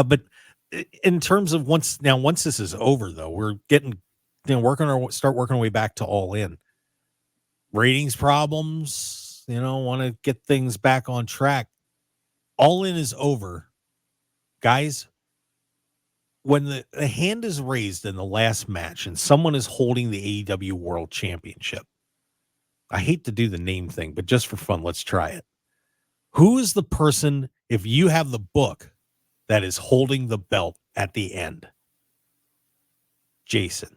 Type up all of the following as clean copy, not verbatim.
But in terms of once this is over, though, we're getting, start working our way back to All In. Ratings problems, want to get things back on track. All In is over. Guys, when the hand is raised in the last match and someone is holding the AEW World Championship, I hate to do the name thing, but just for fun, let's try it. Who is the person, if you have the book, that is holding the belt at the end? Jason.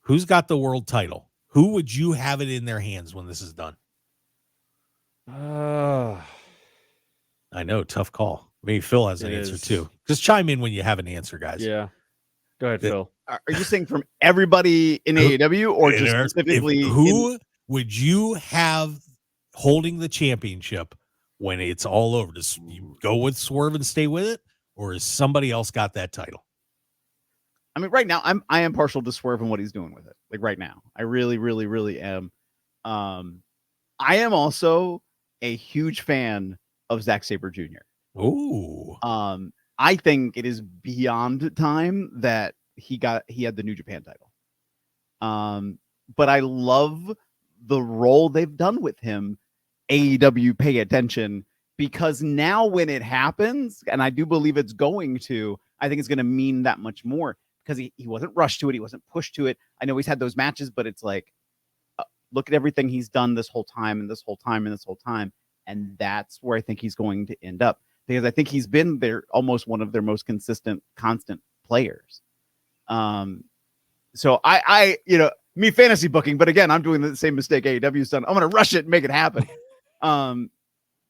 Who's got the world title? Who would you have it in their hands when this is done? I know, tough call. Maybe Phil has an answer too. Just chime in when you have an answer, guys. Yeah. Go ahead, Phil. Are you saying from everybody in AEW or just specifically? Who would you have holding the championship when it's all over? Does you go with Swerve and stay with it, or is somebody else got that title? I mean, right now, I am partial to Swerve and what he's doing with it. Like right now, I really, really, really am. I am also a huge fan of Zack Sabre Jr. Ooh. I think it is beyond time that he had the New Japan title. But I love the role they've done with him. AEW, pay attention, because now when it happens, and I do believe it's going to, I think it's going to mean that much more, because he wasn't rushed to it. He wasn't pushed to it. I know he's had those matches, but it's like, look at everything he's done this whole time and this whole time and this whole time. And that's where I think he's going to end up, because I think he's been almost one of their most constant players. So I me fantasy booking, but again, I'm doing the same mistake AEW's done. I'm going to rush it and make it happen.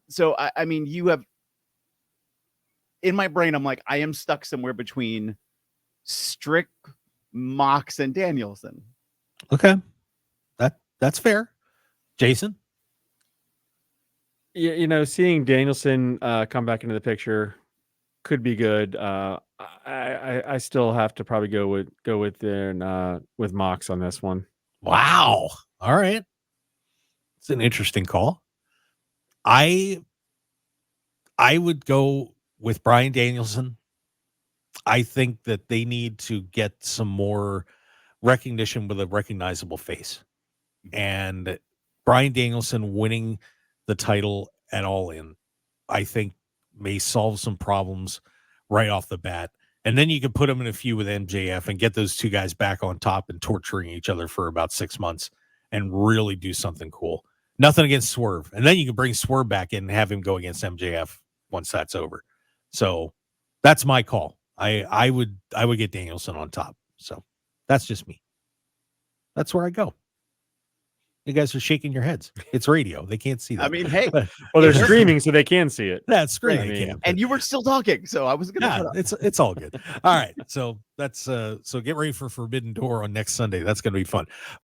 So I mean, you have in my brain, I'm like, I am stuck somewhere between Strick, Mox, and Danielson. Okay. That's fair. Jason? Yeah, seeing Danielson come back into the picture could be good. I still have to probably go with Mox on this one. Wow. All right. It's an interesting call. I would go with Bryan Danielson. I think that they need to get some more recognition with a recognizable face. And Bryan Danielson winning the title at All In, I think, may solve some problems right off the bat. And then you can put him in a feud with MJF and get those two guys back on top and torturing each other for about 6 months and really do something cool. Nothing against Swerve. And then you can bring Swerve back in and have him go against MJF once that's over. So that's my call. I would get Danielson on top. So that's just me. That's where I go. You guys are shaking your heads. It's radio. They can't see that. I mean, hey. Well, they're streaming, so they can see it. That's screaming. And you were still talking, so I was gonna. It's all good. All right. So that's so get ready for Forbidden Door on next Sunday. That's gonna be fun.